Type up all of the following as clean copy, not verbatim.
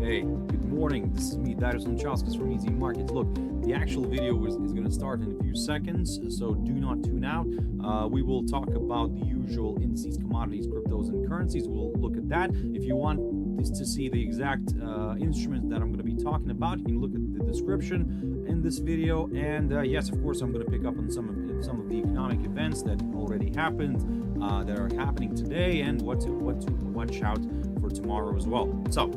Hey, good morning. This is me, Darius Anucauskas from Easy Markets. Look, the actual video is going to start in a few seconds, so do not tune out. We will talk about the usual indices, commodities, cryptos, and currencies. We'll look at that. If you want this to see the exact instruments that I'm going to be talking about, you can look at the description in this video. And yes, of course, I'm going to pick up on some of the economic events that already happened, that are happening today, and what to watch out for tomorrow as well. So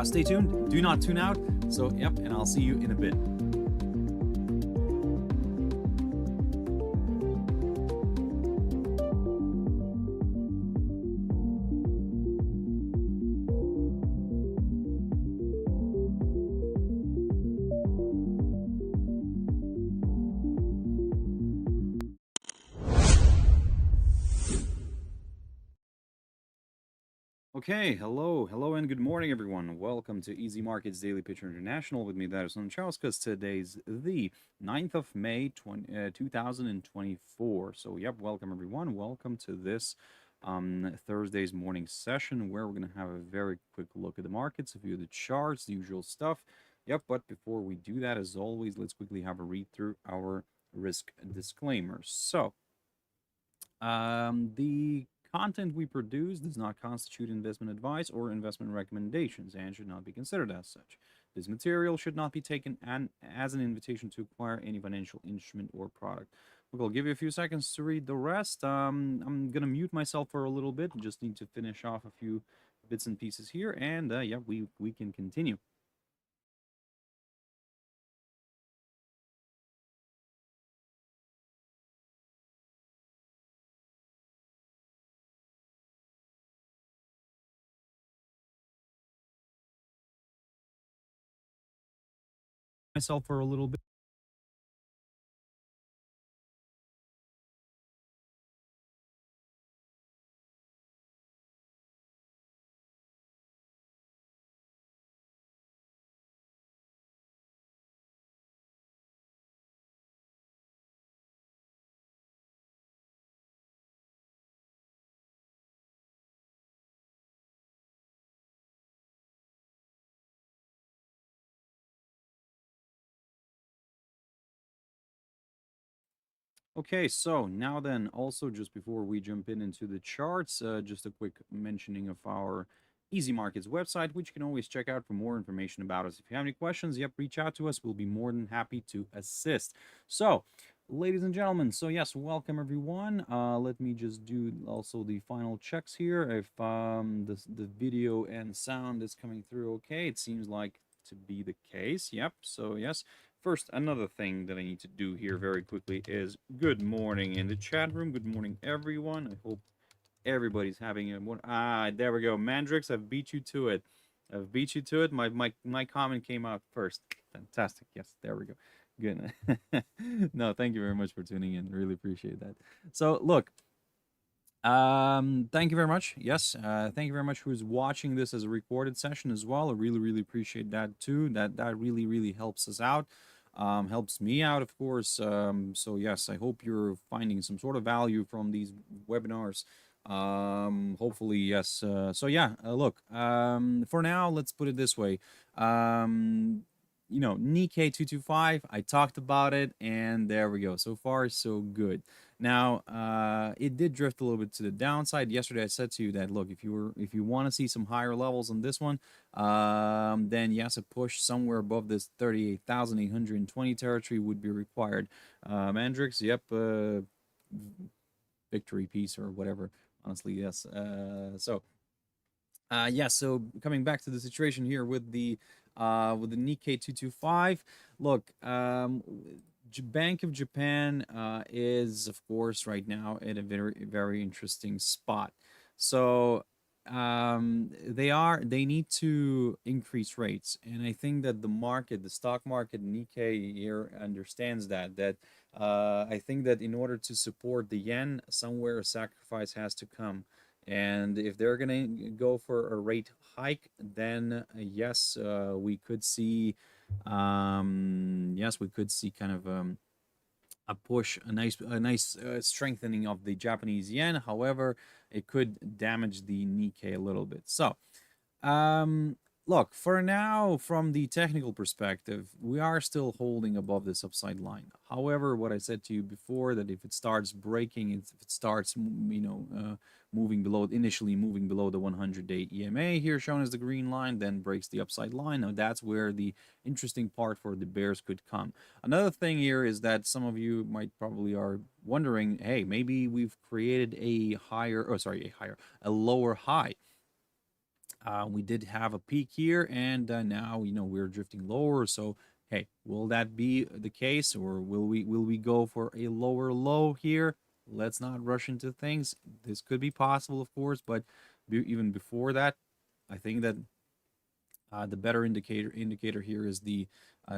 stay tuned, do not tune out. So yep, and I'll see you in a bit. Okay, hello and good morning everyone. Welcome to Easy Markets Daily Picture International with me, Darius Anucauskas. Today's the 9th of May 2024. So yep, welcome everyone. Welcome to this Thursday's morning session where we're going to have a very quick look at the markets, a few of the charts, the usual stuff. Yep, but before we do that, as always, let's quickly have a read through our risk disclaimers. So the content we produce does not constitute investment advice or investment recommendations and should not be considered as such. This material should not be taken as an invitation to acquire any financial instrument or product. Look, I'll give you a few seconds to read the rest. I'm going to mute myself for a little bit. Just need to finish off a few bits and pieces here, and yeah, we can continue. Myself for a little bit. Okay, so now then, also just before we jump into the charts, just a quick mentioning of our Easy Markets website, which you can always check out for more information about us. If you have any questions, yep, reach out to us. We'll be more than happy to assist. So, ladies and gentlemen, so yes, welcome everyone. Let me just do also the final checks here. If the video and sound is coming through okay, it seems like to be the case. Yep, so yes. First, another thing that I need to do here very quickly is good morning in the chat room. Good morning, everyone. I hope everybody's having a one. There we go. Mandrix, I've beat you to it. I've beat you to it. My comment came out first. Fantastic. Yes, there we go. Good. No, thank you very much for tuning in. Really appreciate that. So, look. Thank you very much. Yes, thank you very much who's watching this as a recorded session as well. I really appreciate that too. That really helps us out. Helps me out, of course. So yes, I hope you're finding some sort of value from these webinars. Hopefully, yes. So yeah, look, for now, let's put it this way. You know, Nikkei 225, I talked about it, and there we go. So far, so good. Now, it did drift a little bit to the downside. Yesterday, I said to you that, look, if you want to see some higher levels on this one, then yes, a push somewhere above this 38,820 territory would be required. Mandrix, yep, victory piece or whatever. Honestly, yes. Yeah, so coming back to the situation here with the Nikkei 225, look, Bank of Japan is, of course, right now at a very interesting spot. So they need to increase rates, and I think that the stock market, Nikkei here understands that I think that in order to support the yen, somewhere a sacrifice has to come. And if they're gonna go for a rate hike, then yes, we could see yes, we could see kind of a push, a nice strengthening of the Japanese yen. However, it could damage the Nikkei a little bit. So look, for now, from the technical perspective, we are still holding above this upside line. However, what I said to you before, that if it starts breaking, if it starts, moving below, initially moving below the 100-day EMA here, shown as the green line, then breaks the upside line. Now, that's where the interesting part for the bears could come. Another thing here is that some of you might probably are wondering, hey, maybe we've created a lower high. We did have a peak here, and now we're drifting lower. So hey, will that be the case, or will we go for a lower low here? Let's not rush into things. This could be possible, of course, but even before that, I think that the better indicator here is the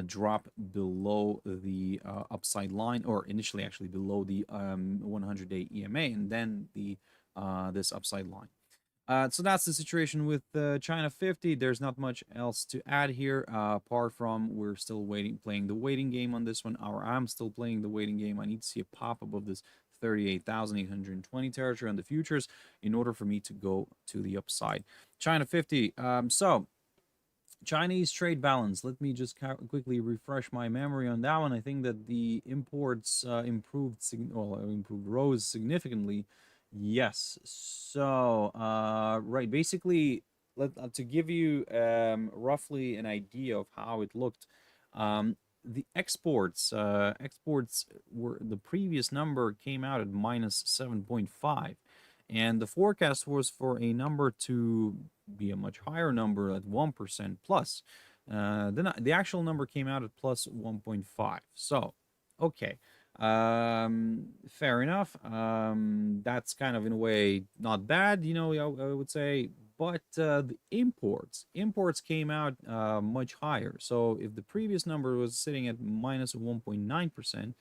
drop below the upside line, or initially actually below the 100-day EMA, and then the this upside line. So that's the situation with China 50. There's not much else to add here, apart from we're still playing the waiting game on this one, or I'm still playing the waiting game. I need to see a pop above this 38,820 territory on the futures in order for me to go to the upside. China 50. So Chinese trade balance. Let me just quickly refresh my memory on that one. I think that the imports rose significantly. Yes. So, right, basically, to give you roughly an idea of how it looked, the exports were, the previous number came out at minus 7.5, and the forecast was for a number to be a much higher number at 1% plus. Then the actual number came out at plus 1.5. So, okay. Fair enough. That's kind of in a way not bad, I would say. But the imports came out much higher. So if the previous number was sitting at minus 1.9%,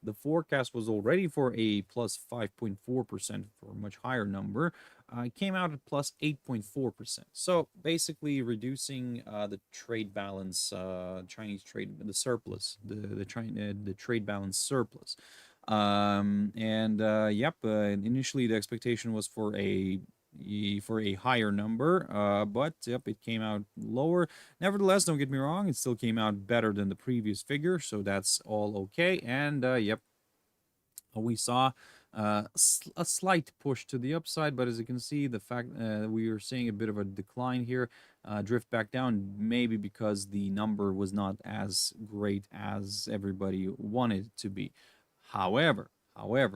the forecast was already for a plus 5.4% for a much higher number. It came out at plus 8.4%. So basically reducing the trade balance, Chinese trade, the surplus, the trade balance surplus. Initially the expectation was for a higher number, but yep, it came out lower. Nevertheless, don't get me wrong, it still came out better than the previous figure, so that's all okay. And yep, we saw a slight push to the upside, but as you can see, the fact we are seeing a bit of a decline here, drift back down, maybe because the number was not as great as everybody wanted it to be. However,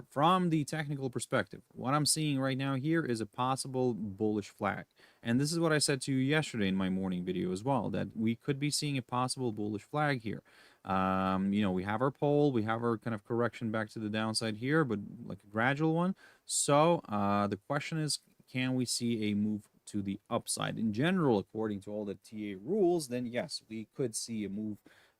from the technical perspective, what I'm seeing right now here is a possible bullish flag. And this is what I said to you yesterday in my morning video as well, that we could be seeing a possible bullish flag here. We have our pole, we have our kind of correction back to the downside here, but like a gradual one. So the question is, can we see a move to the upside? In general, according to all the TA rules, then yes, we could see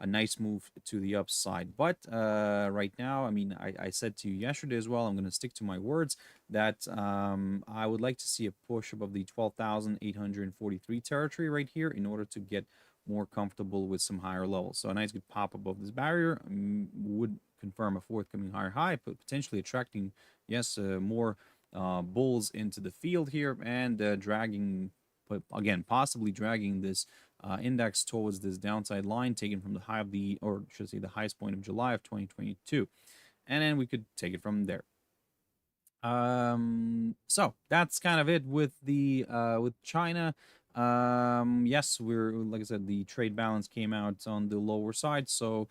a nice move to the upside. But right now, I mean, I said to you yesterday as well, I'm going to stick to my words, that I would like to see a push above the 12,843 territory right here in order to get more comfortable with some higher levels. So a nice good pop above this barrier would confirm a forthcoming higher high, but potentially attracting, yes, more bulls into the field here, and dragging, but again, possibly dragging this index towards this downside line taken from the high of the, or should I say the highest point of July of 2022. And then we could take it from there. So that's kind of it with the with China. Yes, we're, like I said, the trade balance came out on the lower side, so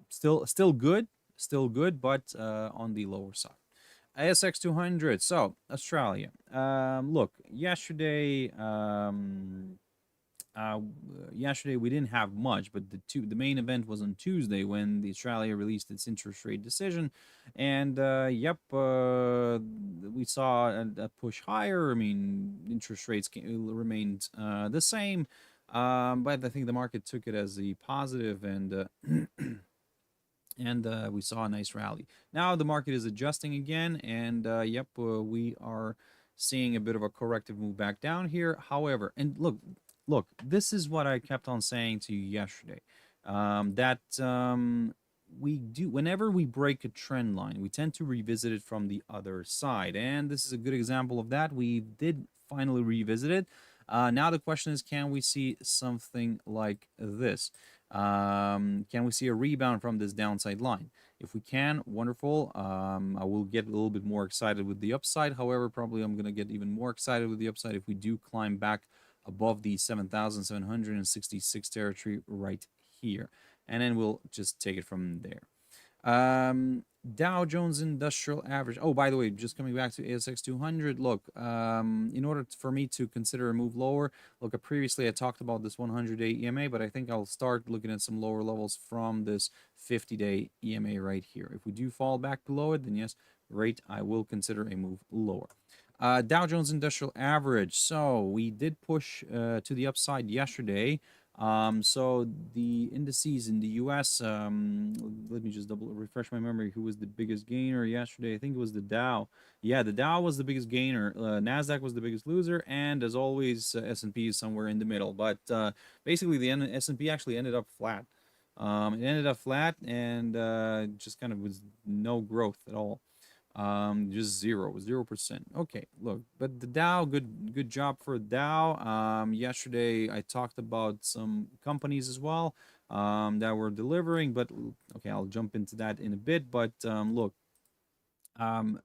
still good, but on the lower side. ASX 200. So Australia. Look, yesterday. Yesterday we didn't have much, but the main event was on Tuesday when the Australia released its interest rate decision, and we saw a push higher. I mean, interest rates remained the same, but I think the market took it as a positive, and we saw a nice rally. Now the market is adjusting again, and we are seeing a bit of a corrective move back down here. However, and look, this is what I kept on saying to you yesterday, that we do, whenever we break a trend line, we tend to revisit it from the other side. And this is a good example of that. We did finally revisit it. Now the question is, can we see something like this? Can we see a rebound from this downside line? If we can, wonderful. I will get a little bit more excited with the upside. However, probably I'm going to get even more excited with the upside if we do climb back above the 7,766 territory right here. And then we'll just take it from there. Dow Jones Industrial Average. Oh, by the way, just coming back to ASX 200. Look, in order for me to consider a move lower, look, previously I talked about this 100-day EMA, but I think I'll start looking at some lower levels from this 50-day EMA right here. If we do fall back below it, then yes, great, I will consider a move lower. Dow Jones Industrial Average. So we did push to the upside yesterday. So the indices in the US, let me just refresh my memory. Who was the biggest gainer yesterday? I think it was the Dow. Yeah, the Dow was the biggest gainer. NASDAQ was the biggest loser. And as always, S&P is somewhere in the middle. But basically, the S&P actually ended up flat. It ended up flat and just kind of was no growth at all. Just 0%. Okay, look, but the Dow, good job for Dow. Yesterday I talked about some companies as well that were delivering, but okay, I'll jump into that in a bit. But look,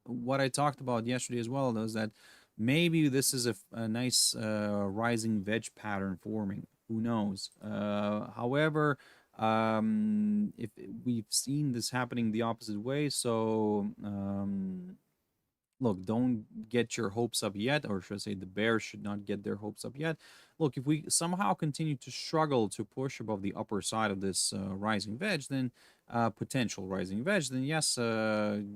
what I talked about yesterday as well was that maybe this is a nice rising wedge pattern forming. Who knows? However, if we've seen this happening the opposite way, so look, don't get your hopes up yet, or should I say the bears should not get their hopes up yet. Look, if we somehow continue to struggle to push above the upper side of this rising wedge, then potential rising wedge, then yes, then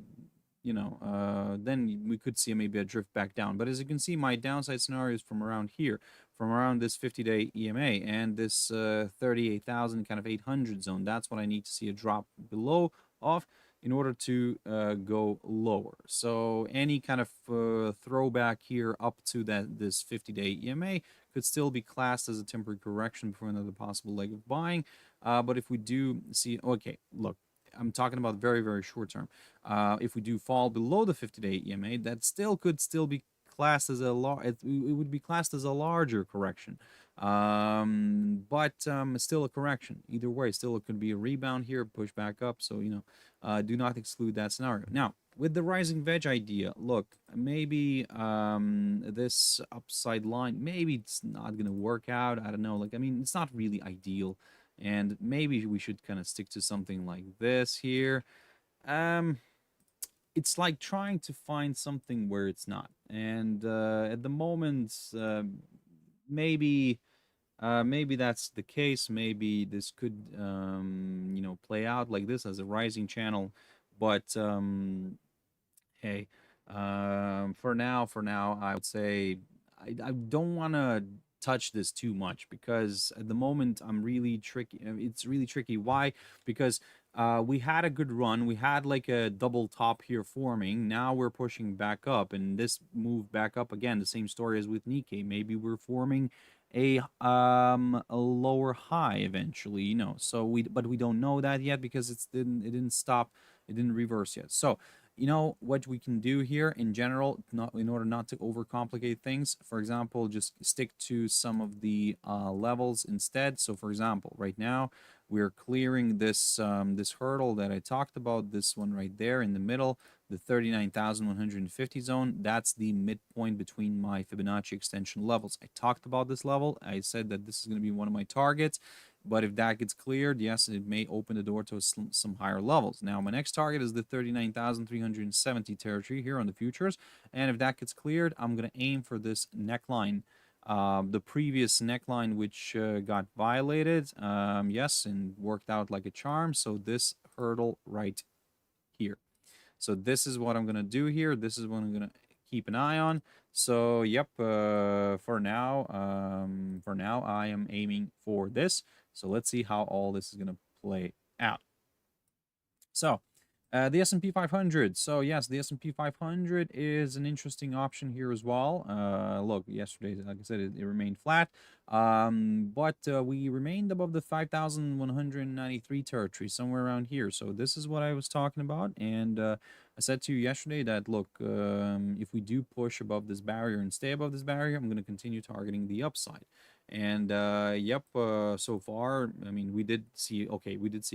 we could see maybe a drift back down. But as you can see, my downside scenario is from around here, from around this 50-day EMA and this 38,000 kind of 800 zone. That's what I need to see a drop below off in order to go lower. So any kind of throwback here up to this 50-day EMA could still be classed as a temporary correction before another possible leg of buying. But if we do see, okay, look, I'm talking about very, very short term. If we do fall below the 50-day EMA, that could still be classed as it would be classed as a larger correction. But still a correction. Either way, still it could be a rebound here, push back up. So, do not exclude that scenario. Now, with the rising wedge idea, look, maybe this upside line, maybe it's not going to work out. I don't know. Like, I mean, it's not really ideal. And maybe we should kind of stick to something like this here. It's like trying to find something where it's not. And at the moment, maybe that's the case. Maybe this could, play out like this as a rising channel. But hey, for now, I would say I don't want to touch this too much because at the moment I'm really tricky. It's really tricky. Why? Because we had a good run. We had like a double top here forming. Now we're pushing back up, and this move back up again. The same story as with Nikkei. Maybe we're forming a lower high eventually. So but we don't know that yet because it didn't stop. It didn't reverse yet. So what we can do here in general, in order not to overcomplicate things, for example, just stick to some of the levels instead. So for example, right now we're clearing this this hurdle that I talked about, this one right there in the middle, the 39,150 zone. That's the midpoint between my Fibonacci extension levels. I talked about this level. I said that this is going to be one of my targets. But if that gets cleared, yes, it may open the door to some higher levels. Now, my next target is the 39,370 territory here on the futures. And if that gets cleared, I'm going to aim for this neckline. The previous neckline, which got violated, yes, and worked out like a charm. So this hurdle right here. So this is what I'm going to do here. This is what I'm going to keep an eye on. So, yep, for now, I am aiming for this. So let's see how all this is going to play out. So The S&P 500. So yes, the S&P 500 is an interesting option here as well. Look, yesterday, like I said, it remained flat, but we remained above the 5,193 territory, somewhere around here. So this is what I was talking about, and I said to you yesterday that look, if we do push above this barrier and stay above this barrier, I'm going to continue targeting the upside. And yep, so far, I mean, we did see a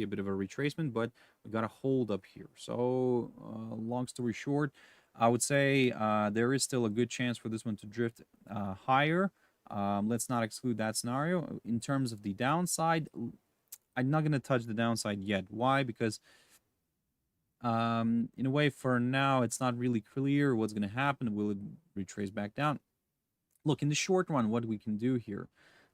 bit of a retracement, but we got a hold up here. So long story short, I would say there is still a good chance for this one to drift higher. Let's not exclude that scenario. In terms of the downside, I'm not going to touch the downside yet. Why? Because in a way, for now, it's not really clear what's going to happen. Will it retrace back down? Look, in the short run, what we can do here,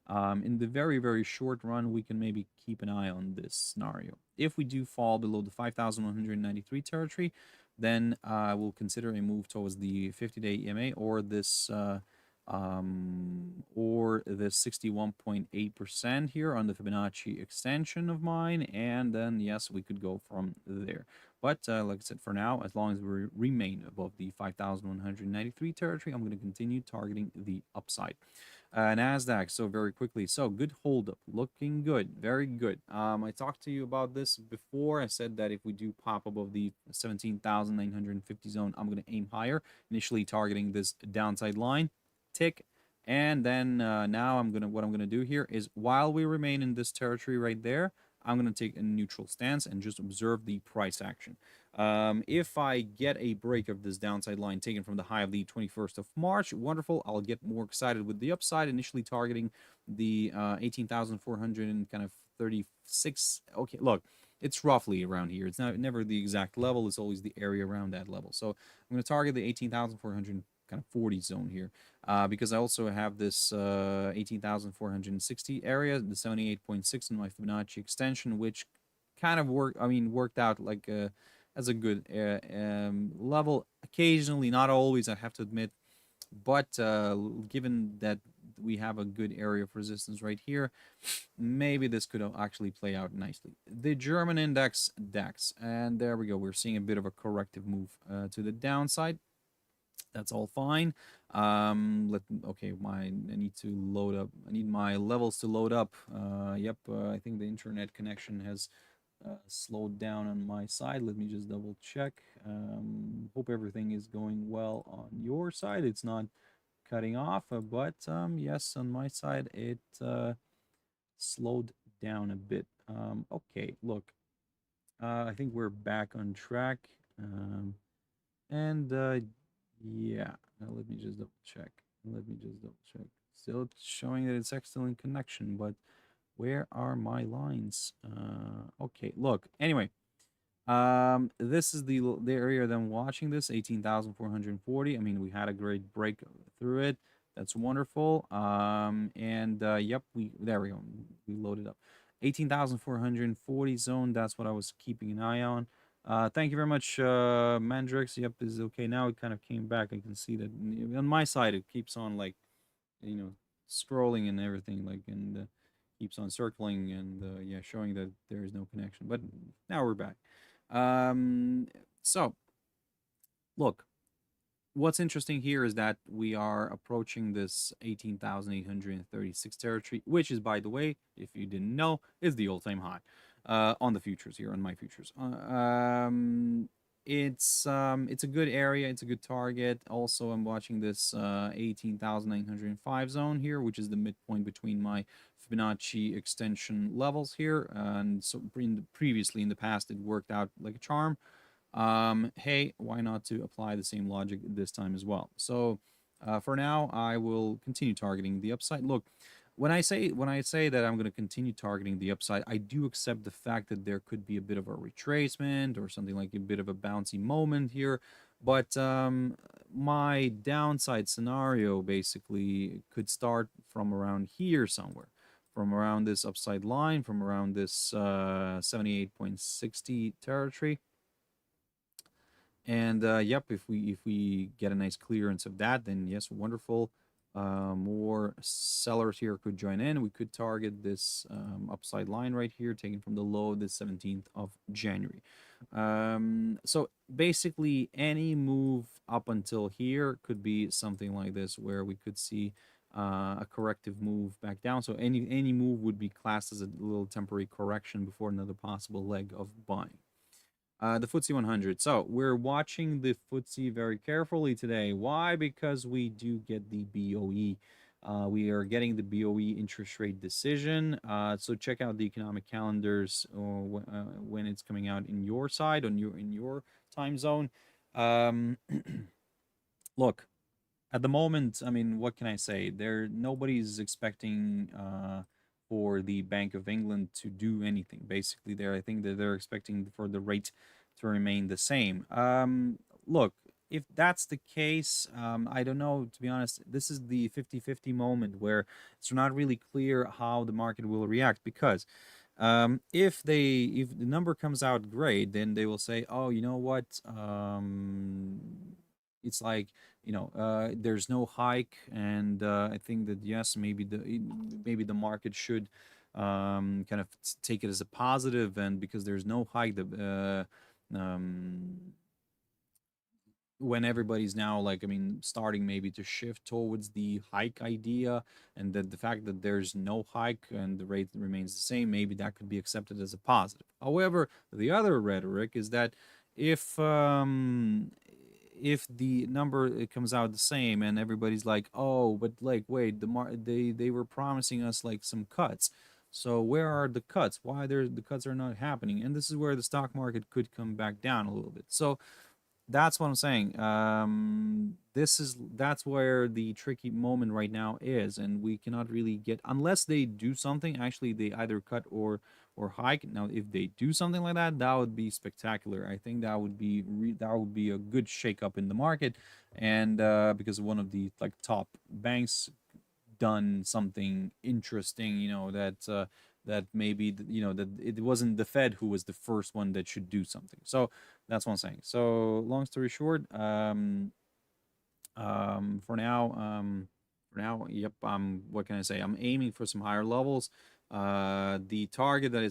in the very, very short run, we can maybe keep an eye on this scenario. If we do fall below the 5,193 territory, then we'll consider a move towards the 50-day EMA or this 61.8% here on the Fibonacci extension of mine, and then yes, we could go from there. But like I said, for now, as long as we remain above the 5,193 territory, I'm going to continue targeting the upside. NASDAQ, so very quickly. So good hold up, looking good, very good. I talked to you about this before. I said that if we do pop above the 17,950 zone, I'm going to aim higher, initially targeting this downside line, tick. And then now what I'm gonna do here is, while we remain in this territory right there, I'm going to take a neutral stance and just observe the price action. If I get a break of this downside line taken from the high of the 21st of March, wonderful. I'll get more excited with the upside, initially targeting the 18,400 and kind of 36. Okay, look, it's roughly around here. It's never the exact level. It's always the area around that level. So I'm going to target the 18,400 kind of 40 zone here, because I also have this 18,460 area, the 78.6 in my Fibonacci extension, which kind of worked out like as a good level. Occasionally, not always, I have to admit, but given that we have a good area of resistance right here, maybe this could actually play out nicely. The German index DAX, and there we go. We're seeing a bit of a corrective move to the downside. That's all fine. Okay, I need to load up. I need my levels to load up. Yep, I think the internet connection has slowed down on my side. Let me just double check. Hope everything is going well on your side. It's not cutting off, but yes, on my side it slowed down a bit. Okay, look, I think we're back on track. Yeah, let me just double check. Still it's showing that it's excellent connection, but where are my lines? Okay, look. Anyway, this is the area that I'm watching this, 18,440. I mean, we had a great break through it. That's wonderful. Yep, there we go. We loaded up. 18,440 zone. That's what I was keeping an eye on. Thank you very much, Mandrix. Yep, this is okay now. It kind of came back. I can see that on my side it keeps on, like, scrolling and everything, like, and keeps on circling and yeah, showing that there is no connection. But now we're back. So look, what's interesting here is that we are approaching this 18,836 territory, which is, by the way, if you didn't know, is the all-time high. On the futures here, on my futures. It's a good area. It's a good target. Also, I'm watching this 18,905 zone here, which is the midpoint between my Fibonacci extension levels here. And so previously in the past, it worked out like a charm. Hey, why not to apply the same logic this time as well? So for now, I will continue targeting the upside. Look, when I say that I'm going to continue targeting the upside, I do accept the fact that there could be a bit of a retracement or something like a bit of a bouncy moment here. But my downside scenario basically could start from around here somewhere, from around this upside line, from around this 78.60 territory. And yep, if we get a nice clearance of that, then yes, wonderful. More sellers here could join in. We could target this upside line right here, taken from the low of the 17th of January. So basically, any move up until here could be something like this, where we could see a corrective move back down. So any move would be classed as a little temporary correction before another possible leg of buying. The FTSE 100. So we're watching the FTSE very carefully today. Why? Because we do get the BoE. We are getting the BoE interest rate decision. So check out the economic calendars when it's coming out in your side, in your time zone. Look, at the moment, I mean, what can I say? Nobody's expecting for the Bank of England to do anything. Basically, I think that they're expecting for the rate to remain the same. Look, if that's the case, I don't know, to be honest. This is the 50-50 moment where it's not really clear how the market will react, because if the number comes out great, then they will say, oh, you know what, it's like, there's no hike, and I think that yes, maybe the market should kind of take it as a positive, and because there's no hike, when everybody's now, like, I mean, starting maybe to shift towards the hike idea, and that the fact that there's no hike and the rate remains the same, maybe that could be accepted as a positive. However, the other rhetoric is that if the number, it comes out the same, and everybody's like, oh, but like, wait, they were promising us like some cuts, so where are the cuts? Why the cuts are not happening? And this is where the stock market could come back down a little bit. So that's what I'm saying. That's where the tricky moment right now is, and we cannot really get, unless they do something. Actually, they either cut or hike. Now, if they do something like that, that would be spectacular. I think that would be a good shakeup in the market, and because one of the like top banks done something interesting, that maybe that it wasn't the Fed who was the first one that should do something. So that's what I'm saying. So long story short, for now, yep. What can I say? I'm aiming for some higher levels. The target that I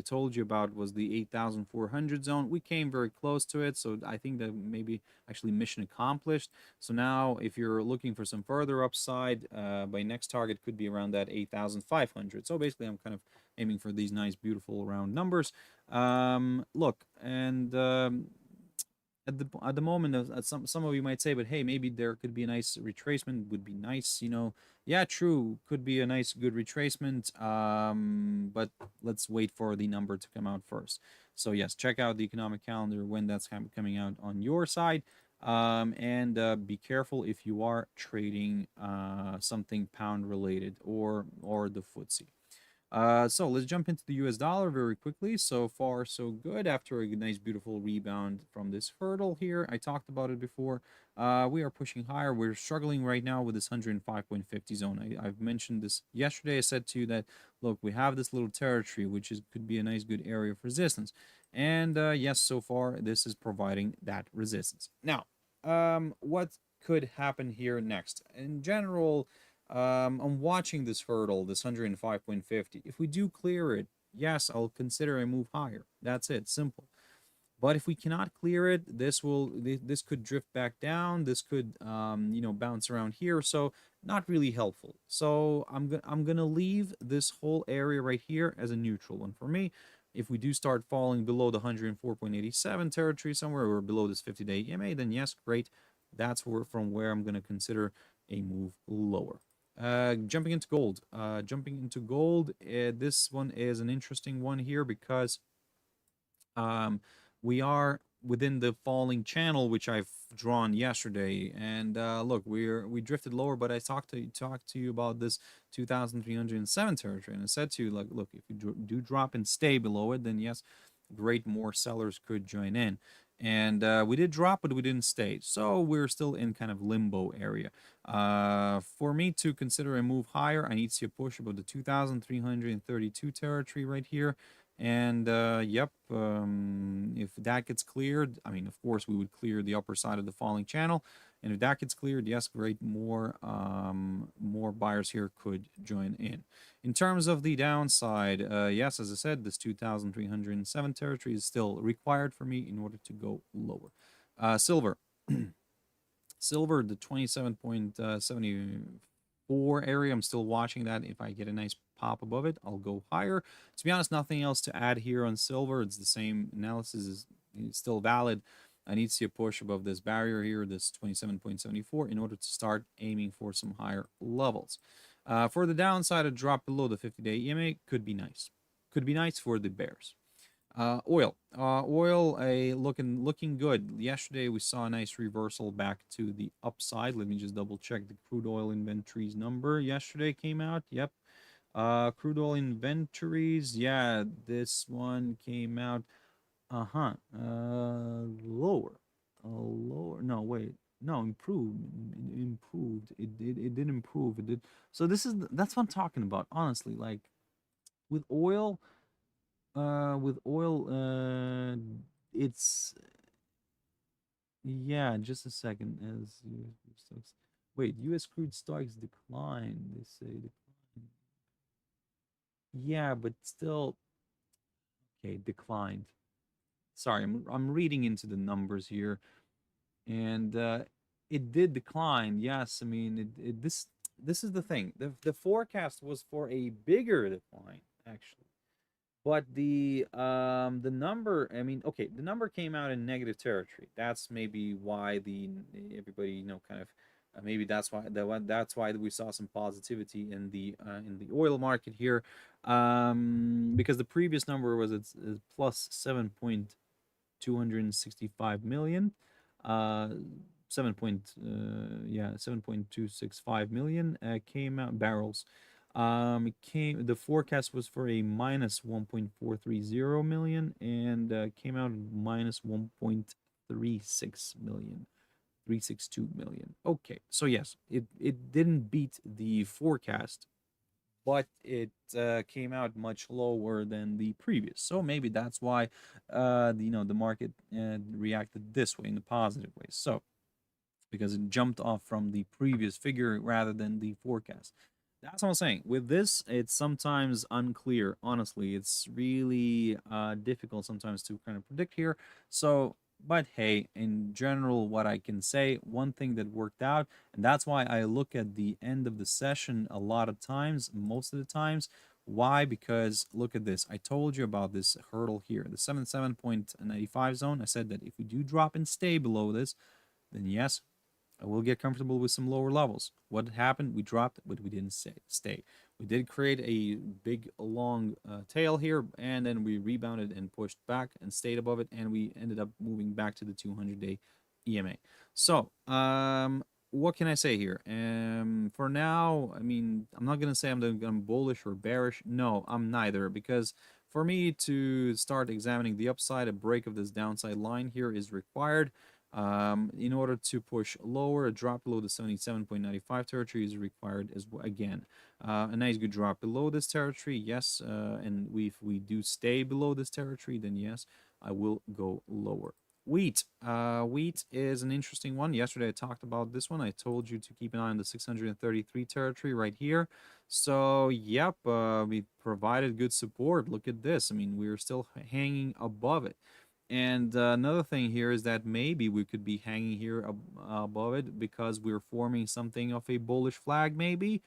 told you about, was the 8,400 zone. We came very close to it, so I think that maybe actually mission accomplished. So now, if you're looking for some further upside, my next target could be around that 8,500. So basically, I'm kind of aiming for these nice, beautiful round numbers. Look, and at the moment, some of you might say, but hey, maybe there could be a nice retracement. Would be nice, yeah, true, could be a nice good retracement, but let's wait for the number to come out first. So yes, check out the economic calendar when that's coming out on your side, and be careful if you are trading something pound related, or the FTSE. So let's jump into the US dollar very quickly. So far, so good. After a nice, beautiful rebound from this hurdle here, I talked about it before. We are pushing higher. We're struggling right now with this 105.50 zone. I've mentioned this yesterday. I said to you that, look, we have this little territory, which could be a nice, good area of resistance. And yes, so far, this is providing that resistance. Now, what could happen here next? In general, I'm watching this hurdle, this 105.50. If we do clear it, yes, I'll consider a move higher. That's it, simple. But if we cannot clear it, this could drift back down. This could bounce around here. So not really helpful. So I'm gonna leave this whole area right here as a neutral one for me. If we do start falling below the 104.87 territory somewhere, or below this 50-day EMA, then yes, great. That's from where I'm gonna consider a move lower. Jumping into gold. This one is an interesting one here, because we are within the falling channel, which I've drawn yesterday. And look, we drifted lower, but I talked to you about this 2,307 territory, and I said to you, like, look, if you do drop and stay below it, then yes, great, more sellers could join in. And we did drop, but we didn't stay. So we're still in kind of limbo area. For me to consider a move higher, I need to see a push above the 2,332 territory right here. And yep, if that gets cleared, I mean, of course, we would clear the upper side of the falling channel. And if that gets cleared, yes, great, more buyers here could join in. In terms of the downside, yes, as I said, this 2,307 territory is still required for me in order to go lower. Silver. Silver, the 27.74 area, I'm still watching that. If I get a nice pop above it, I'll go higher. To be honest, nothing else to add here on silver. It's the same analysis, is still valid. I need to see a push above this barrier here, this 27.74, in order to start aiming for some higher levels. For the downside, a drop below the 50-day EMA could be nice. Could be nice for the bears. Oil, looking good. Yesterday we saw a nice reversal back to the upside. Let me just double check the crude oil inventories number. Yesterday came out. Yep. Crude oil inventories. Yeah, this one came out. Lower. Lower. No, wait. No, improved. It did improve. It did. So that's what I'm talking about. Honestly, like with oil. It's yeah. Just a second. Wait, U.S. crude stocks decline. They say decline. Yeah, but still, okay, declined. Sorry, I'm reading into the numbers here, and it did decline. Yes, I mean this is the thing. The forecast was for a bigger decline, actually. But the number, I mean, okay, the number came out in negative territory. That's maybe why everybody, kind of maybe that's why we saw some positivity in the oil market here, because the previous number was it's plus 7.265 million, 7.265 million came out barrels. The forecast was for a minus 1.430 million and came out minus 1.36 million, 362 million. Okay, so yes, it didn't beat the forecast, but it came out much lower than the previous. So maybe that's why the market reacted this way in the positive way. So because it jumped off from the previous figure rather than the forecast. That's what I'm saying. With this, it's sometimes unclear. Honestly, it's really difficult sometimes to kind of predict here. So, but hey, in general, what I can say, one thing that worked out, and that's why I look at the end of the session a lot of times, most of the times. Why? Because look at this. I told you about this hurdle here, the 77.95 zone. I said that if we do drop and stay below this, then yes, I will get comfortable with some lower levels. What happened? We dropped, but we didn't stay. We did create a big, long tail here, and then we rebounded and pushed back and stayed above it, and we ended up moving back to the 200-day EMA. So, what can I say here? For now, I mean, I'm not going to say I'm bullish or bearish. No, I'm neither, because for me to start examining the upside, a break of this downside line here is required. In order to push lower, a drop below the 77.95 territory is required as well. Again, a nice good drop below this territory, yes. And if we do stay below this territory, then yes, I will go lower. Wheat. Wheat is an interesting one. Yesterday I talked about this one. I told you to keep an eye on the 633 territory right here. So, yep, we provided good support. Look at this. I mean, we're still hanging above it. And another thing here is that maybe we could be hanging here above it because we're forming something of a bullish flag, maybe.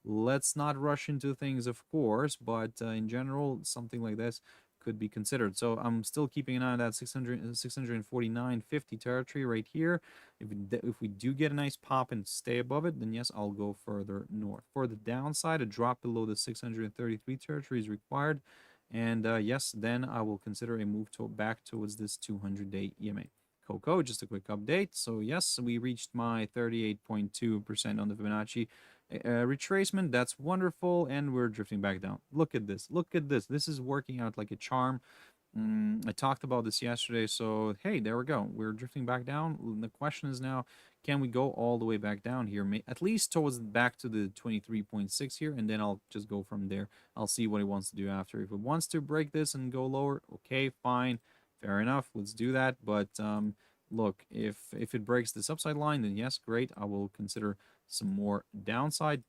Let's not rush into things, of course, but in general, something like this could be considered. So I'm still keeping an eye on that 649.50 territory right here. If we do get a nice pop and stay above it, then yes, I'll go further north. For the downside, a drop below the 633 territory is required. And yes, then I will consider a move back towards this 200-day EMA. Cocoa, just a quick update. So yes, we reached my 38.2% on the Fibonacci retracement. That's wonderful, and we're drifting back down. Look at this. Look at this. This is working out like a charm. I talked about this yesterday, so hey, there we go. We're drifting back down. The question is now, can we go all the way back down here? At least towards back to the 23.6 here, and then I'll just go from there. I'll see what he wants to do after. If it wants to break this and go lower, okay, fine, fair enough. Let's do that. But look, if it breaks this upside line, then yes, great. I will consider some more downside.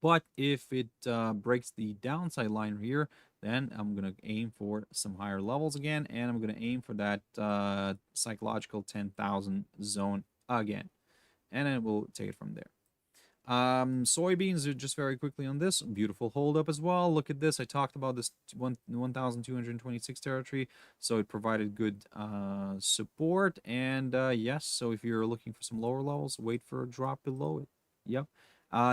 But if it breaks the downside line here, then I'm going to aim for some higher levels again, and I'm going to aim for that psychological 10,000 zone again. And then we'll take it from there. Soybeans, just very quickly on this, beautiful hold up as well. Look at this. I talked about this 1,226 territory, so it provided good support. And yes, so if you're looking for some lower levels, wait for a drop below it. Yep.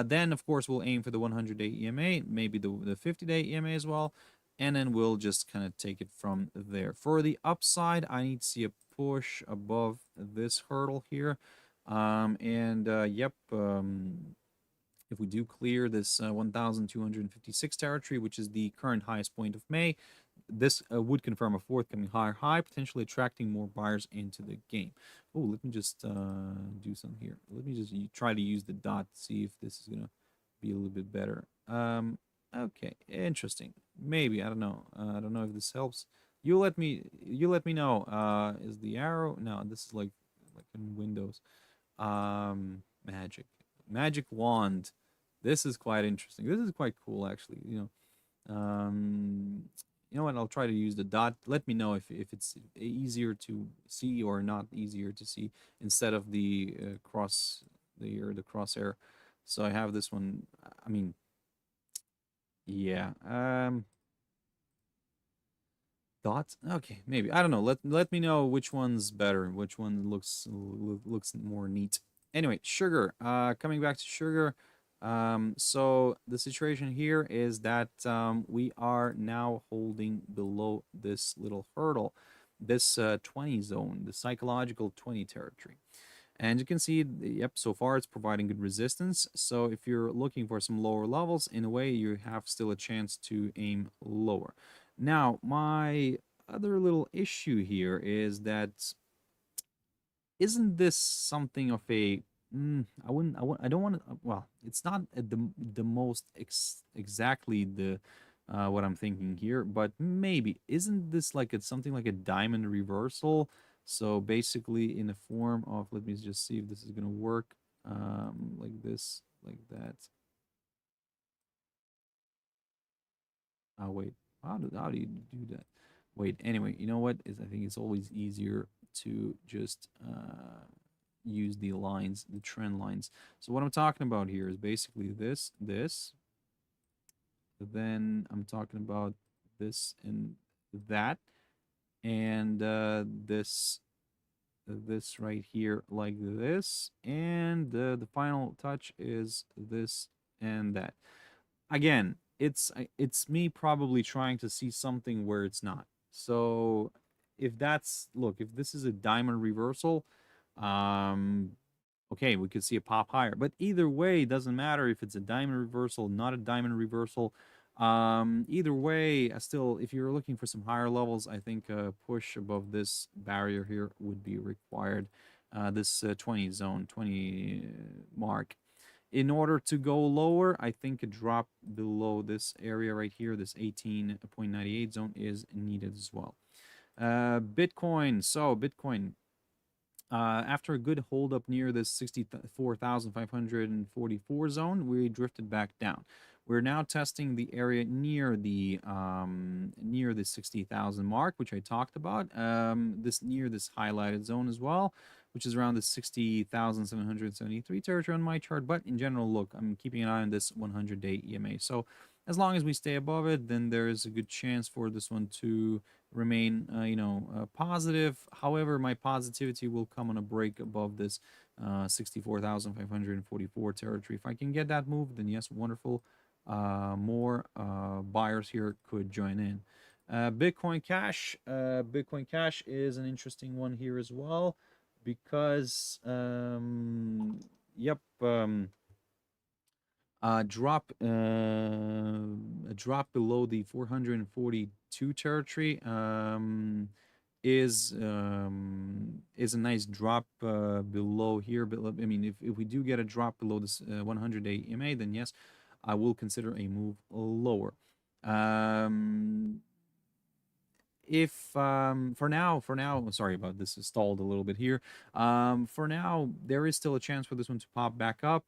Then, of course, we'll aim for the 100-day EMA, maybe the 50-day EMA as well, and then we'll just kind of take it from there. For the upside, I need to see a push above this hurdle here. Yep, if we do clear this 1,256 territory, which is the current highest point of May, this would confirm a forthcoming higher high, potentially attracting more buyers into the game. Oh, let me just do something here. Let me just try to use the dot to see if this is gonna be a little bit better. Okay, interesting. Maybe, I don't know. I don't know if this helps. You let me know. Is the arrow? No, this is like in Windows. Magic wand. This is quite interesting. This is quite cool, actually. You know what? I'll try to use the dot. Let me know if it's easier to see or not easier to see instead of the the crosshair. So I have this one. I mean, yeah. Dots. Okay, maybe. I don't know. Let me know which one's better. Which one looks more neat. Anyway, sugar. Coming back to sugar. So the situation here is that we are now holding below this little hurdle, this 20 zone, the psychological 20 territory. And you can see, yep, so far it's providing good resistance. So if you're looking for some lower levels, in a way, you have still a chance to aim lower. Now, my other little issue here is that isn't this something of a I don't want to, well, it's not the most exactly the what I'm thinking here, but maybe isn't this like something like a diamond reversal? So basically in the form of, let me just see if this is going to work, like this, like that. Oh, wait, how do you do that? Wait, anyway, you know what? I think it's always easier to just use the lines, the trend lines. So what I'm talking about here is basically this. Then I'm talking about this and that, and this right here like this, and the final touch is this and that. Again, it's me probably trying to see something where it's not. So if that's, look, if this is a diamond reversal, okay, we could see a pop higher. But either way, it doesn't matter if it's a diamond reversal, not a diamond reversal. Either way, still, if you're looking for some higher levels, I think a push above this barrier here would be required. This 20 zone, 20 mark. In order to go lower, I think a drop below this area right here, this 18.98 zone, is needed as well. Bitcoin. So Bitcoin, after a good hold up near this 64,544 zone, we drifted back down. We're now testing the area near the 60,000 mark, which I talked about. Near this highlighted zone as well, which is around the 60,773 territory on my chart. But in general, look, I'm keeping an eye on this 100-day EMA. So as long as we stay above it, then there is a good chance for this one to remain, positive. However, my positivity will come on a break above this 64,544 territory. If I can get that move, then yes, wonderful. More buyers here could join in. Bitcoin Cash. Bitcoin Cash is an interesting one here as well because, yep, a drop below the 442 territory is a nice drop below here. But I mean, if we do get a drop below this 100-day EMA, then yes, I will consider a move lower. if for now, sorry about this, is stalled a little bit here. For now, there is still a chance for this one to pop back up.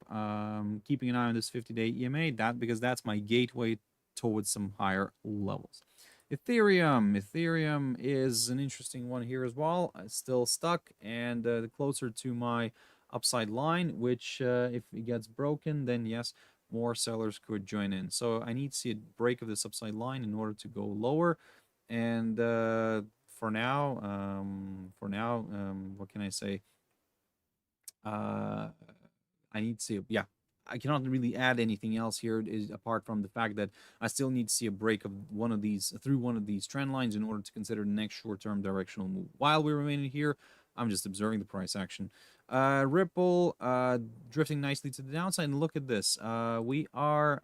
Keeping an eye on this 50-day EMA, because that's my gateway towards some higher levels. Ethereum is an interesting one here as well. It's still stuck and closer to my upside line, which if it gets broken, then yes, more sellers could join in. So I need to see a break of this upside line in order to go lower. And for now, what can I say? I need to see, yeah, I cannot really add anything else here apart from the fact that I still need to see a break of one of these trend lines in order to consider the next short-term directional move. While we remain here, I'm just observing the price action. Ripple drifting nicely to the downside, and look at this. We are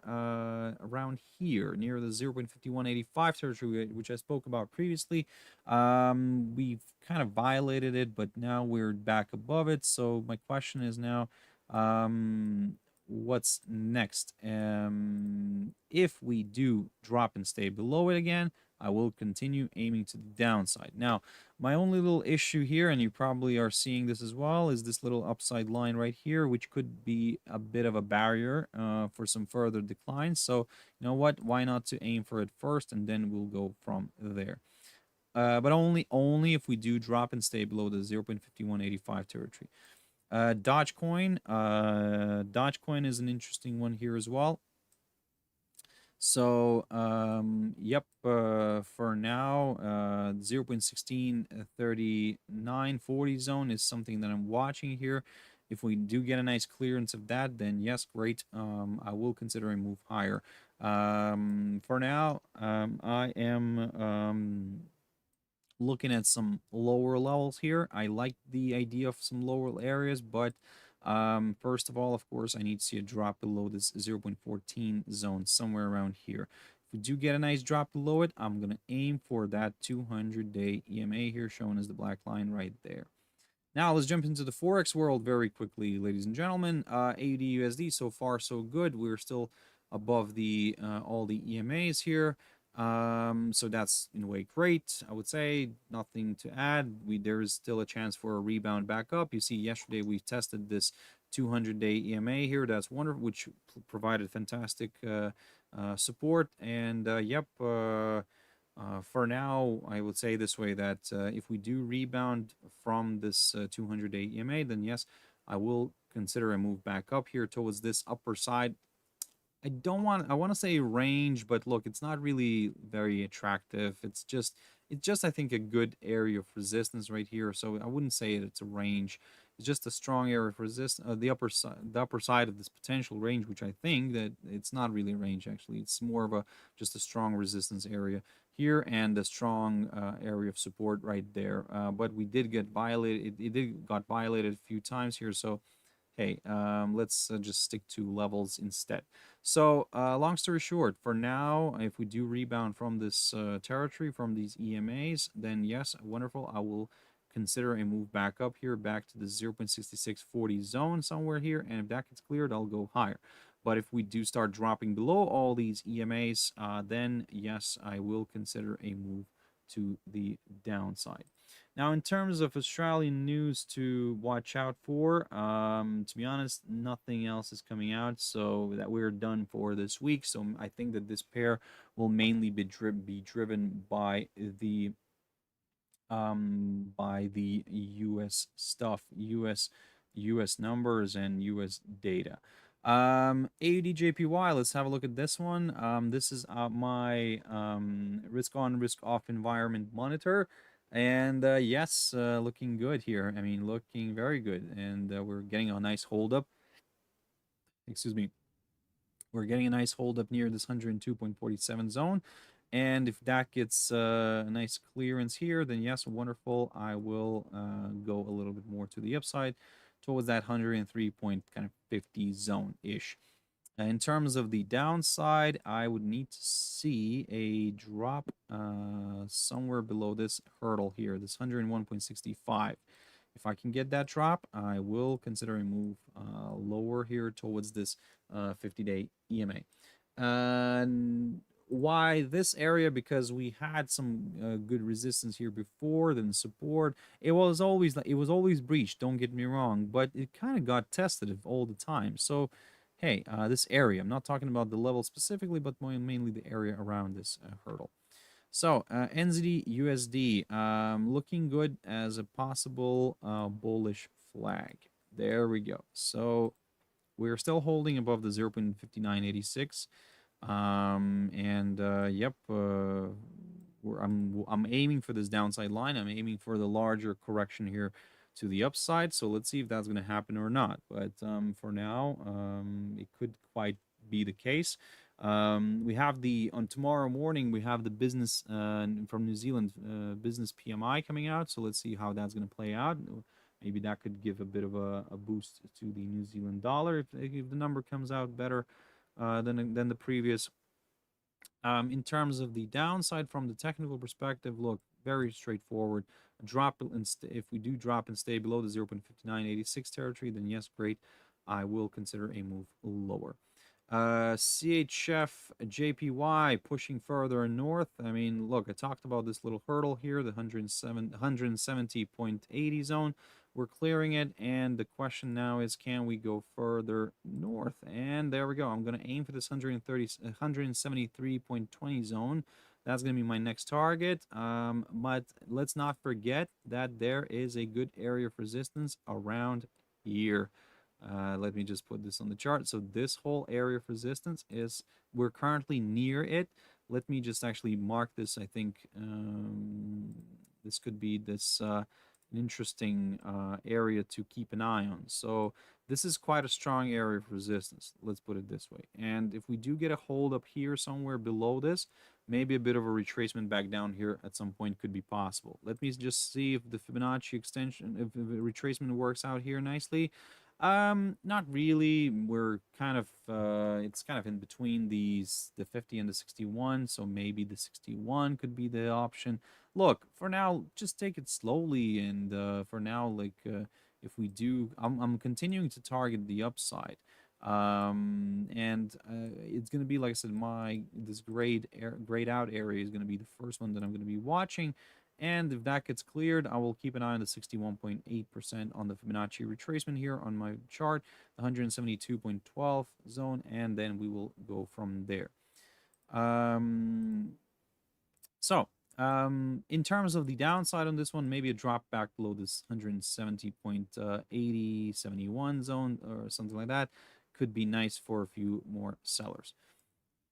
around here near the 0.5185 territory, which I spoke about previously. We've kind of violated it, but now we're back above it. So my question is now, what's next? If we do drop and stay below it again, I will continue aiming to the downside. Now, my only little issue here, and you probably are seeing this as well, is this little upside line right here, which could be a bit of a barrier for some further declines. So, you know what? Why not to aim for it first, and then we'll go from there. But only if we do drop and stay below the 0.5185 territory. Dogecoin. Dogecoin is an interesting one here as well. So, yep, for now, 0.163940 zone is something that I'm watching here. If we do get a nice clearance of that, then yes, great. I will consider a move higher. For now, I am looking at some lower levels here. I like the idea of some lower areas, but first of all, of course, I need to see a drop below this 0.14 zone, somewhere around here. If we do get a nice drop below it, I'm going to aim for that 200-day EMA here, shown as the black line right there. Now, let's jump into the Forex world very quickly, ladies and gentlemen. AUDUSD, so far, so good. We're still above the all the EMAs here. So that's in a way great. I would say nothing to add. There is still a chance for a rebound back up. You see, yesterday we tested this 200-day EMA here. That's wonderful, which provided fantastic support. And yep, for now, I would say this way that if we do rebound from this 200-day EMA, then yes, I will consider a move back up here towards this upper side. I want to say range, but look, it's not really very attractive. It's just, I think, a good area of resistance right here. So I wouldn't say it's a range. It's just a strong area of resistance, the upper side of this potential range, which I think that it's not really a range, actually. It's more of just a strong resistance area here and a strong area of support right there. But we did get violated. It got violated a few times here. So, hey, let's just stick to levels instead. So, long story short, for now, if we do rebound from this territory, from these EMAs, then yes, wonderful. I will consider a move back up here, back to the 0.6640 zone somewhere here. And if that gets cleared, I'll go higher. But if we do start dropping below all these EMAs, then yes, I will consider a move to the downside. Now, in terms of Australian news to watch out for, to be honest, nothing else is coming out, so that we're done for this week. So I think that this pair will mainly be driven by the US stuff, US numbers and US data. AUDJPY, let's have a look at this one. This is my risk on, risk off environment monitor. And yes, looking good here. I mean, looking very good. And we're getting a nice hold up. Excuse me. We're getting a nice hold up near this 102.47 zone. And if that gets a nice clearance here, then yes, wonderful. I will go a little bit more to the upside towards that 103.50 zone-ish. In terms of the downside, I would need to see a drop somewhere below this hurdle here, this 101.65. If I can get that drop, I will consider a move lower here towards this 50-day EMA. why this area? Because we had some good resistance here before, then support. It was always breached, don't get me wrong, but it kind of got tested all the time. So hey, this area, I'm not talking about the level specifically, but mainly the area around this hurdle. So NZDUSD looking good as a possible bullish flag. There we go. So we're still holding above the 0.5986. Yep, I'm aiming for this downside line. I'm aiming for the larger correction here to the upside. So let's see if that's going to happen or not. But for now, it could quite be the case. We have on tomorrow morning, we have the business from New Zealand business PMI coming out. So let's see how that's going to play out. Maybe that could give a bit of a boost to the New Zealand dollar if the number comes out better than the previous. In terms of the downside from the technical perspective, look, very straightforward. If we do drop and stay below the 0.5986 territory, then yes, great. I will consider a move lower. CHFJPY pushing further north. I mean, look, I talked about this little hurdle here, the 170.80 zone. We're clearing it, and the question now is, can we go further north? And there we go. I'm going to aim for this 173.20 zone. That's going to be my next target. But let's not forget that there is a good area of resistance around here. Let me just put this on the chart. So this whole area of resistance we're currently near it. Let me just actually mark this. I think this could be an interesting area to keep an eye on. So this is quite a strong area of resistance. Let's put it this way. And if we do get a hold up here somewhere below this, maybe a bit of a retracement back down here at some point could be possible. Let me just see if the Fibonacci extension, if the retracement works out here nicely. Not really. We're kind of it's kind of in between the 50 and the 61, so maybe the 61 could be the option. Look, for now, just take it slowly, and for now, like if we do, I'm continuing to target the upside. It's going to be, like I said, this grayed out area is going to be the first one that I'm going to be watching. And if that gets cleared, I will keep an eye on the 61.8% on the Fibonacci retracement here on my chart, the 172.12 zone, and then we will go from there. In terms of the downside on this one, maybe a drop back below this 170.8071 zone or something like that could be nice for a few more sellers.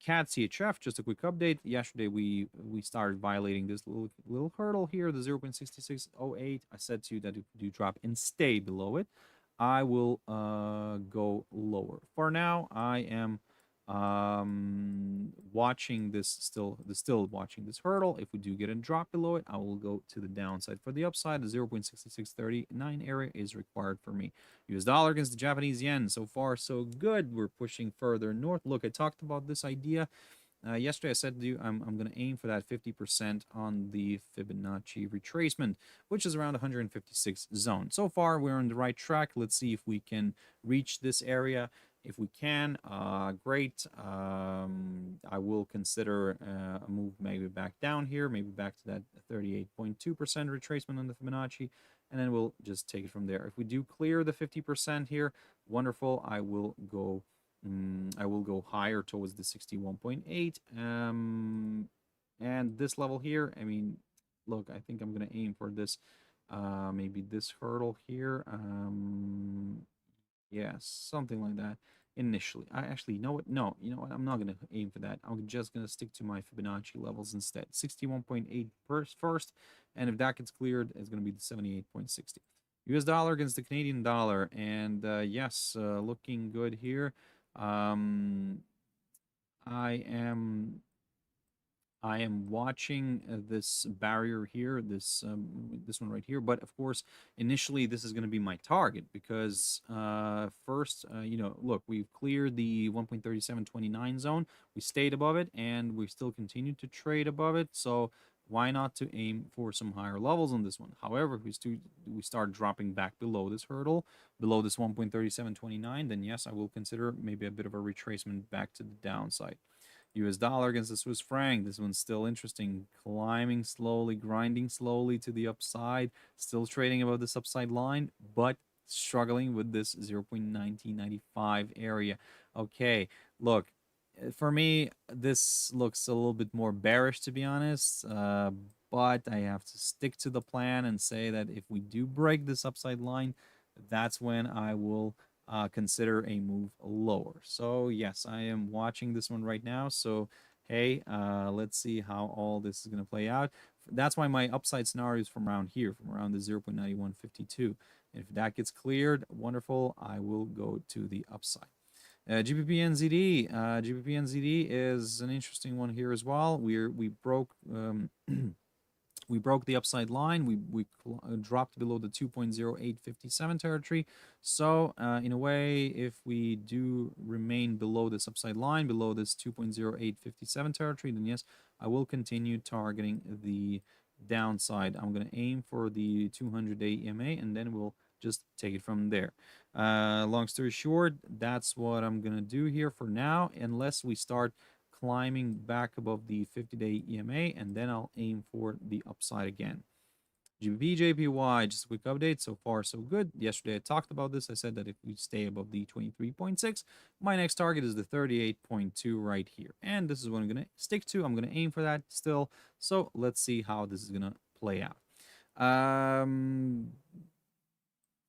CADCHF, just a quick update. Yesterday we started violating this little hurdle here, the 0.6608. I said to you that if you do drop and stay below it, I will go lower. For now, I am watching this still watching this hurdle. If we do get a drop below it, I will go to the downside. For the upside, the 0.6639 area is required for me. US dollar against the Japanese yen, so far so good. We're pushing further north. Look, I talked about this idea yesterday. I said to you I'm going to aim for that 50% on the Fibonacci retracement, which is around 156 zone. So far we're on the right track. Let's see if we can reach this area. If we can, great. I will consider a move maybe back down here, maybe back to that 38.2% retracement on the Fibonacci, and then we'll just take it from there. If we do clear the 50% here, wonderful. I will go higher towards the 61.8. And this level here, I mean, look, I think I'm going to aim for this, maybe this hurdle here. Yeah, something like that initially. I actually, you know what? No, you know what? I'm not going to aim for that. I'm just going to stick to my Fibonacci levels instead. 61.8 first, and if that gets cleared, it's going to be the 78.60. US dollar against the Canadian dollar, and yes, looking good here. I am watching this barrier here, this one right here. But of course, initially this is going to be my target because first, you know, look, we've cleared the 1.3729 zone. We stayed above it, and we still continue to trade above it. So why not to aim for some higher levels on this one? However, if we start dropping back below this hurdle, below this 1.3729, then yes, I will consider maybe a bit of a retracement back to the downside. US dollar against the Swiss franc. This one's still interesting. Climbing slowly, grinding slowly to the upside. Still trading above this upside line, but struggling with this 0.1995 area. Okay, look, for me, this looks a little bit more bearish, to be honest. But I have to stick to the plan and say that if we do break this upside line, that's when I will consider a move lower. So yes, I am watching this one right now. So hey, let's see how all this is going to play out. That's why my upside scenario is from around here, from around the 0.9152. If that gets cleared, wonderful, I will go to the upside. GBPNZD. GBPNZD is an interesting one here as well. We broke we broke the upside line. We dropped below the 2.0857 territory. So in a way, if we do remain below this upside line, below this 2.0857 territory, then yes, I will continue targeting the downside. I'm going to aim for the 200-day EMA, and then we'll just take it from there. Long story short, that's what I'm going to do here for now, unless we start climbing back above the 50-day EMA, and then I'll aim for the upside again. GBPJPY, just a quick update. So far, so good. Yesterday, I talked about this. I said that if we stay above the 23.6, my next target is the 38.2 right here. And this is what I'm going to stick to. I'm going to aim for that still. So let's see how this is going to play out.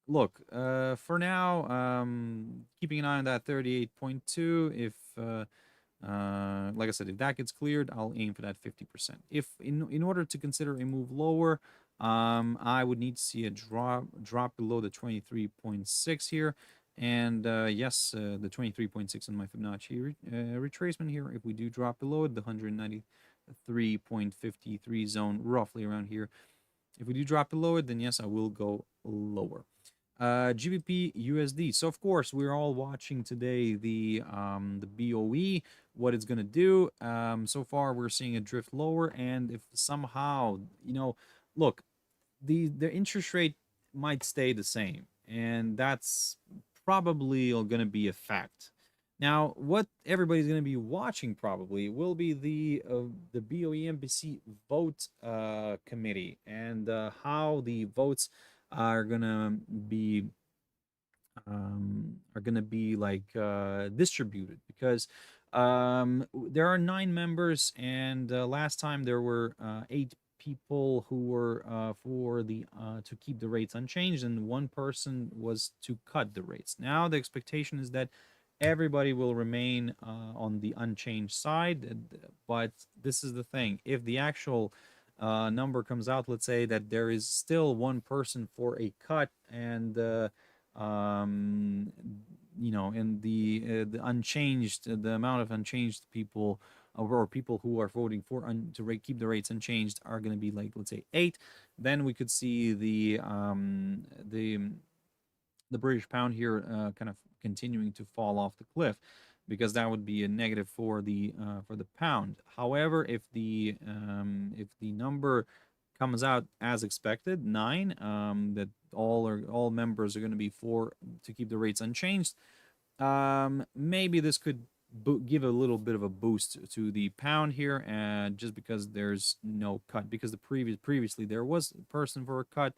Look, for now, keeping an eye on that 38.2. If like I said, if that gets cleared, I'll aim for that 50%. If in order to consider a move lower, I would need to see a drop below the 23.6 here. And yes, the 23.6 on my Fibonacci retracement here. If we do drop below it, the 193.53 zone, roughly around here. If we do drop below it, then yes, I will go lower. GBPUSD. So of course we're all watching today the BoE, what it's gonna do. So far we're seeing a drift lower, and if somehow, you know, look, the interest rate might stay the same, and that's probably gonna be a fact. Now, what everybody's going to be watching probably will be the BoE MPC vote committee, and how the votes are gonna be like distributed, because there are 9 members, and last time there were 8 people who were for the to keep the rates unchanged, and 1 person was to cut the rates. Now the expectation is that everybody will remain on the unchanged side, but this is the thing: if the actual number comes out, let's say that there is still 1 person for a cut, and you know, and the unchanged, the amount of unchanged people, or people who are voting for to keep the rates unchanged, are going to be like, let's say 8, then we could see the British pound here kind of continuing to fall off the cliff, because that would be a negative for the pound. However, if the number comes out as expected, 9, that all members are going to be for to keep the rates unchanged, maybe this could give a little bit of a boost to the pound here, and just because there's no cut, because previously there was a person for a cut,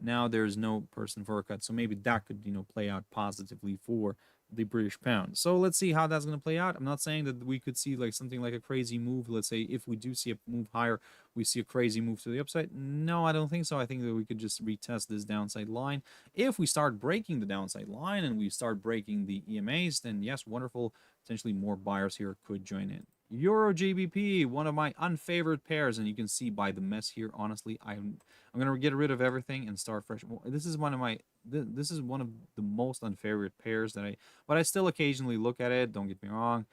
now there's no person for a cut, so maybe that could, you know, play out positively for the British pound. So let's see how that's going to play out. I'm not saying that we could see like something like a crazy move. Let's say if we do see a move higher, we see a crazy move to the upside. No, I don't think so. I think that we could just retest this downside line. If we start breaking the downside line and we start breaking the EMAs, then yes, wonderful. Potentially more buyers here could join in. EURGBP, one of my unfavored pairs, and you can see by the mess here, honestly, I'm gonna get rid of everything and start fresh. This is one of my this is one of the most unfavored pairs that but I still occasionally look at it, don't get me wrong.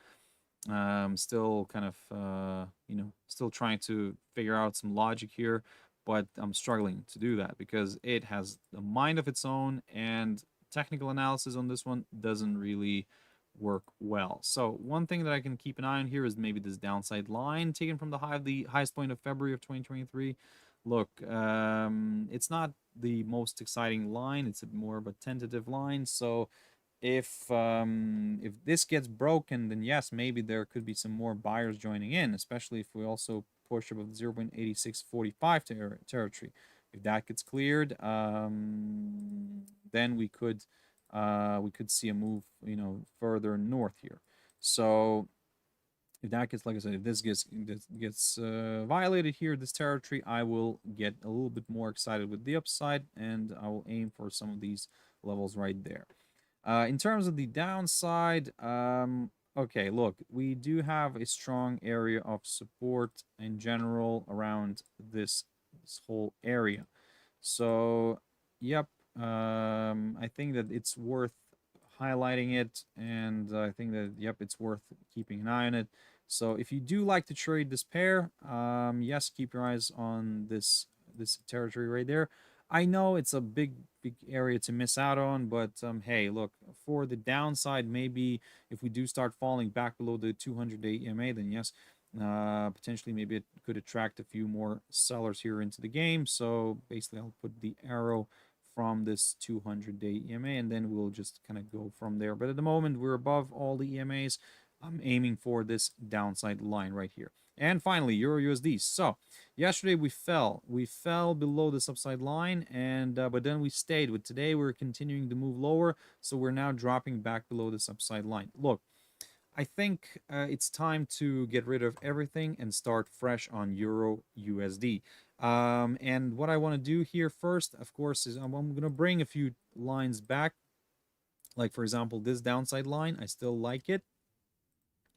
Still kind of you know, still trying to figure out some logic here, but I'm struggling to do that because it has a mind of its own, and technical analysis on this one doesn't really work well. So one thing that I can keep an eye on here is maybe this downside line taken from the highest point of February of 2023. Look, it's not the most exciting line. It's more of a tentative line. So if this gets broken, then yes, maybe there could be some more buyers joining in, especially if we also push above 0.8645 territory. If that gets cleared, then we could see a move, further north here. So if that gets, like I said, if this gets violated here, this territory, I will get a little bit more excited with the upside, and I will aim for some of these levels right there. In terms of the downside, okay, look, we do have a strong area of support in general around this whole area. So, yep, I think that it's worth highlighting it, and I think that, yep, it's worth keeping an eye on it. So if you do like to trade this pair, yes, keep your eyes on this territory right there. I know it's a big area to miss out on, but hey, look, for the downside, maybe if we do start falling back below the 200-day EMA, then yes, potentially maybe it could attract a few more sellers here into the game. So basically, I'll put the arrow from this 200-day EMA, and then we'll just kind of go from there. But at the moment, we're above all the EMAs. I'm aiming for this downside line right here. And finally, EURUSD. So yesterday we fell below this upside line, and but then we stayed. With today, we're continuing to move lower, so we're now dropping back below this upside line. Look, I think it's time to get rid of everything and start fresh on EURUSD. And what I want to do here first, of course, is I'm going to bring a few lines back. Like, for example, this downside line, I still like it.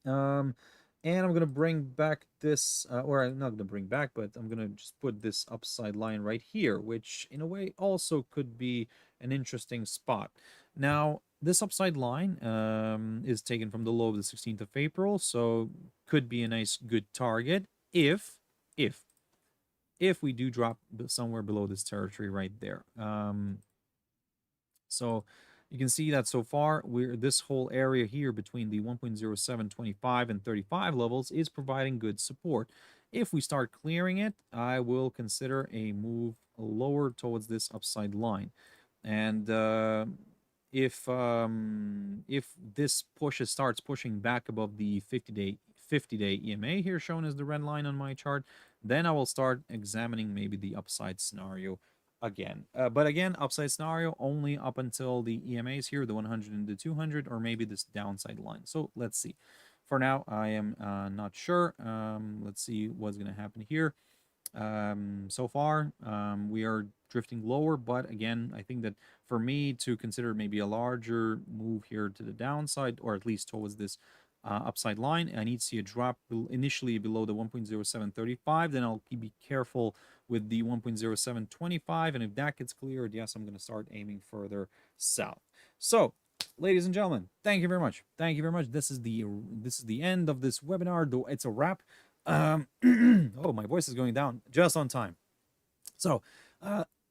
And I'm going to bring back this, or I'm not going to bring back, but I'm going to just put this upside line right here, which in a way also could be an interesting spot. Now, this upside line is taken from the low of the 16th of April, so could be a nice, good target if we do drop somewhere below this territory right there. So you can see that so far, this whole area here between the 1.0725 and 35 levels is providing good support. If we start clearing it, I will consider a move lower towards this upside line. And if this starts pushing back above the 50-day EMA here, shown as the red line on my chart, then I will start examining maybe the upside scenario again. But again, upside scenario only up until the EMAs here, the 100 and the 200, or maybe this downside line. So let's see. For now, I am not sure. Let's see what's going to happen here. So far, we are drifting lower, but again, I think that for me to consider maybe a larger move here to the downside, or at least towards this upside line, I need to see a drop initially below the 1.0735. Then I'll be careful with the 1.0725, and if that gets cleared, yes, I'm going to start aiming further south. So, ladies and gentlemen, thank you very much. Thank you very much. This is the end of this webinar. Though it's a wrap. Oh, my voice is going down just on time. So,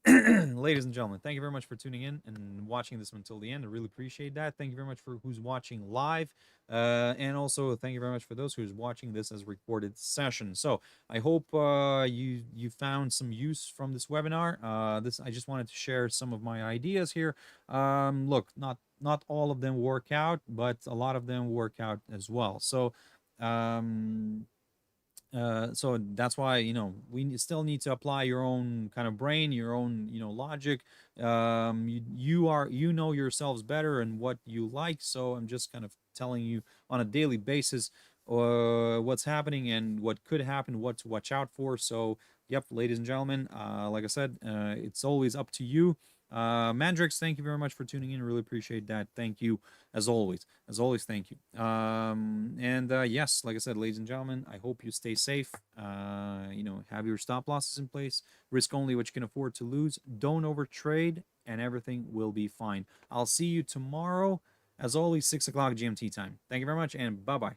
ladies and gentlemen, thank you very much for tuning in and watching this until the end. I really appreciate that. Thank you very much for who's watching live, and also thank you very much for those who's watching this as a recorded session. So I hope you found some use from this webinar. I just wanted to share some of my ideas here. Look, not all of them work out, but a lot of them work out as well. So so that's why, we still need to apply your own kind of brain, your own, logic. You know yourselves better and what you like. So I'm just kind of telling you on a daily basis what's happening and what could happen, what to watch out for. So, yep, ladies and gentlemen, like I said, it's always up to you. Mandrix, thank you very much for tuning in. Really appreciate that. Thank you, as always. As always, thank you. Yes, like I said, ladies and gentlemen, I hope you stay safe. Have your stop losses in place. Risk only what you can afford to lose. Don't overtrade, and everything will be fine. I'll see you tomorrow, as always, 6 o'clock GMT time. Thank you very much, and bye-bye.